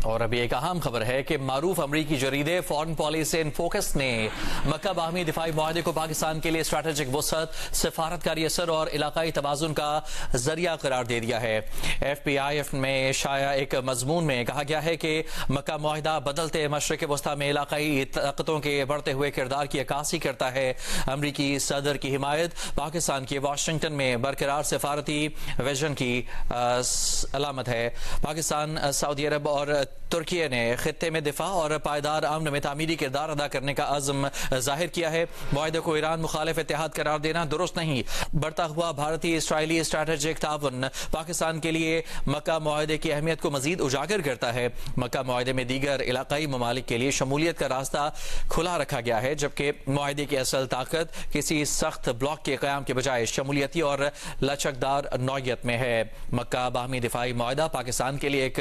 اور ابھی ایک اہم خبر ہے کہ معروف امریکی جریدے فارن پالیسی ان فوکس نے مکہ باہمی دفاعی معاہدے کو پاکستان کے لیے اسٹریٹجک وسعت، سفارتکاری اثر اور علاقائی توازن کا ذریعہ قرار دے دیا ہے۔ ایف پی آئی ایف میں شائع ایک مضمون میں کہا گیا ہے کہ مکہ معاہدہ بدلتے مشرق وسطی میں علاقائی طاقتوں کے بڑھتے ہوئے کردار کی عکاسی کرتا ہے۔ امریکی صدر کی حمایت پاکستان کے واشنگٹن میں برقرار سفارتی ویژن کی علامت ہے۔ پاکستان، سعودی عرب اور ترکیے نے خطے میں دفاع اور پائیدار امن میں تعمیری کردار ادا کرنے کا عزم ظاہر کیا ہے۔ معاہدے کو ایران مخالف اتحاد قرار دینا درست نہیں۔ بڑھتا ہوا بھارتی اسرائیلی اسٹریٹجک تعاون پاکستان کے لیے مکہ معاہدے کی اہمیت کو مزید اجاگر کرتا ہے۔ مکہ معاہدے میں دیگر علاقائی ممالک کے لیے شمولیت کا راستہ کھلا رکھا گیا ہے، جبکہ معاہدے کی اصل طاقت کسی سخت بلاک کے قیام کے بجائے شمولیتی اور لچکدار نوعیت میں ہے۔ مکہ باہمی دفاعی معاہدہ پاکستان کے لیے ایک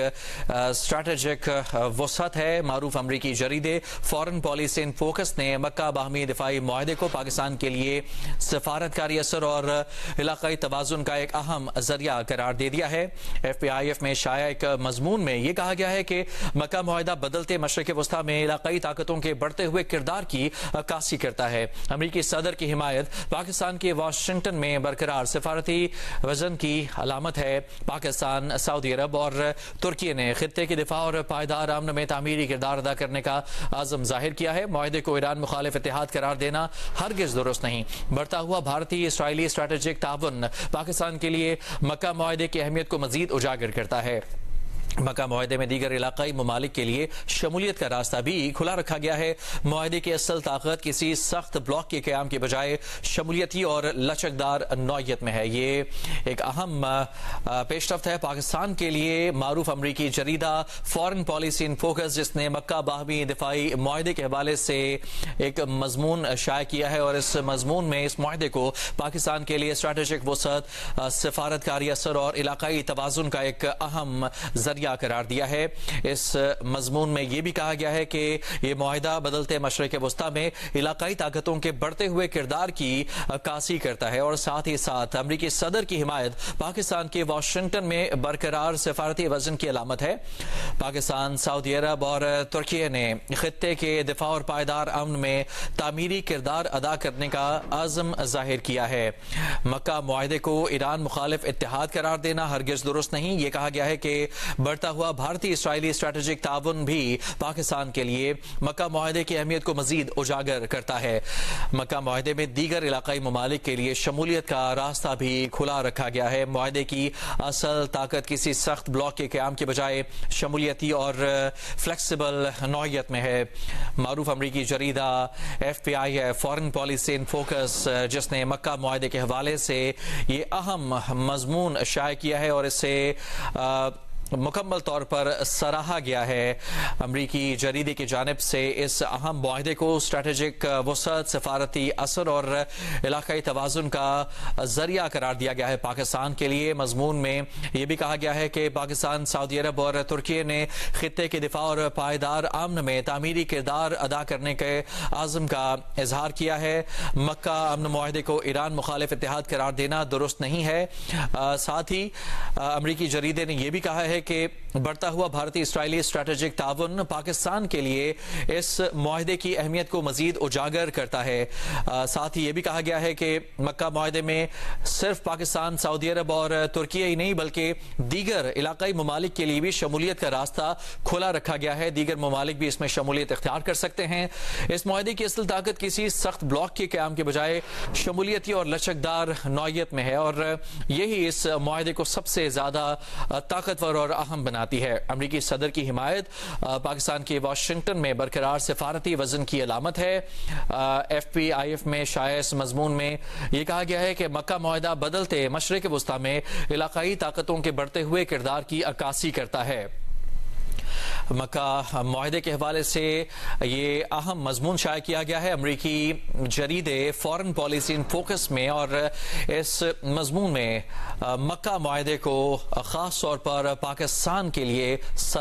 اسٹریٹجک وسعت ہے۔ معروف امریکی جریدے فارن پالیسی ان فوکس نے مکہ باہمی دفاعی معاہدے کو پاکستان کے لیے سفارتکاری اثر اور علاقائی توازن کا ایک اہم ذریعہ قرار دے دیا ہے۔ ایف پی آئی ایف میں شائع ایک مضمون میں یہ کہا گیا ہے کہ مکہ معاہدہ بدلتے مشرق وسطی میں علاقائی طاقتوں کے بڑھتے ہوئے کردار کی عکاسی کرتا ہے۔ امریکی صدر کی حمایت پاکستان کے واشنگٹن میں برقرار سفارتی وژن کی علامت ہے۔ پاکستان، سعودی عرب اور ترکی نے خطے کی دفاع اور پائیدار امن میں تعمیری کردار ادا کرنے کا عزم ظاہر کیا ہے۔ معاہدے کو ایران مخالف اتحاد قرار دینا ہرگز درست نہیں۔ بڑھتا ہوا بھارتی اسرائیلی اسٹریٹجک تعاون پاکستان کے لیے مکہ معاہدے کی اہمیت کو مزید اجاگر کرتا ہے۔ مکہ معاہدے میں دیگر علاقائی ممالک کے لیے شمولیت کا راستہ بھی کھلا رکھا گیا ہے۔ معاہدے کی اصل طاقت کسی سخت بلاک کے قیام کے بجائے شمولیتی اور لچکدار نوعیت میں ہے۔ یہ ایک اہم پیش رفت ہے پاکستان کے لیے۔ معروف امریکی جریدہ فارن پالیسی ان فوکس، جس نے مکہ باہمی دفاعی معاہدے کے حوالے سے ایک مضمون شائع کیا ہے، اور اس مضمون میں اس معاہدے کو پاکستان کے لیے اسٹریٹجک وسعت، سفارتکاری اثر اور علاقائی توازن کا ایک اہم ذریعہ قرار دیا ہے۔ اس مضمون میں یہ بھی کہا گیا ہے کہ یہ معاہدہ بدلتے مشرق وسطی میں علاقائی طاقتوں کے بڑھتے ہوئے کردار کی عکاسی کرتا ہے، اور ساتھ ہی ساتھ امریکی صدر کی حمایت پاکستان کے واشنگٹن میں برقرار سفارتی وژن کی علامت ہے۔ پاکستان، سعودی عرب اور ترکیے نے خطے کے دفاع اور پائیدار امن میں تعمیری کردار ادا کرنے کا عزم ظاہر کیا ہے۔ مکہ معاہدے کو ایران مخالف اتحاد قرار دینا ہرگز درست نہیں۔ یہ کہا گیا ہے کہ بڑھتا ہوا بھارتی اسرائیلی اسٹریٹجک تعاون بھی پاکستان کے لیے مکہ معاہدے کی اہمیت کو مزید اجاگر کرتا ہے۔ مکہ معاہدے میں دیگر علاقائی ممالک کے لیے شمولیت کا راستہ بھی کھلا رکھا گیا ہے۔ معاہدے کی اصل طاقت کسی سخت بلاک کے قیام کے بجائے شمولیتی اور فلیکسیبل نوعیت میں ہے۔ معروف امریکی جریدہ ایف پی آئی ہے فارن پالیسی ان فوکس، جس نے مکہ معاہدے کے حوالے سے یہ اہم مضمون شائع کیا ہے، اور اسے مکمل طور پر سراہا گیا ہے۔ امریکی جریدے کی جانب سے اس اہم معاہدے کو اسٹریٹجک وسعت، سفارتی اثر اور علاقائی توازن کا ذریعہ قرار دیا گیا ہے پاکستان کے لیے۔ مضمون میں یہ بھی کہا گیا ہے کہ پاکستان، سعودی عرب اور ترکی نے خطے کے دفاع اور پائیدار امن میں تعمیری کردار ادا کرنے کے عزم کا اظہار کیا ہے۔ مکہ امن معاہدے کو ایران مخالف اتحاد قرار دینا درست نہیں ہے۔ ساتھ ہی امریکی جریدے نے یہ بھی کہا ہے کہ بڑھتا ہوا بھارتی اسرائیلی اسٹریٹجک تعاون پاکستان کے لیے اس معاہدے کی اہمیت کو مزید اجاگر کرتا ہے۔ ساتھ ہی یہ بھی کہا گیا ہے کہ مکہ معاہدے میں صرف پاکستان، سعودی عرب اور ترکی ہی نہیں بلکہ دیگر علاقائی ممالک کے لیے بھی شمولیت کا راستہ کھلا رکھا گیا ہے۔ دیگر ممالک بھی اس میں شمولیت اختیار کر سکتے ہیں۔ اس معاہدے کی اصل طاقت کسی سخت بلاک کے قیام کے بجائے شمولیتی اور لچکدار نوعیت میں ہے، اور یہی اس معاہدے کو سب سے زیادہ طاقتور اور اہم بناتی ہے۔ امریکی صدر کی حمایت پاکستان کے واشنگٹن میں برقرار سفارتی وژن کی علامت ہے۔ ایف پی آئی ایف میں شائع اس مضمون میں یہ کہا گیا ہے کہ مکہ معاہدہ بدلتے مشرق وسطی میں علاقائی طاقتوں کے بڑھتے ہوئے کردار کی عکاسی کرتا ہے۔ مکہ معاہدے کے حوالے سے یہ اہم مضمون شائع کیا گیا ہے امریکی جریدے فارن پالیسی ان فوکس میں، اور اس مضمون میں مکہ معاہدے کو خاص طور پر پاکستان کے لیے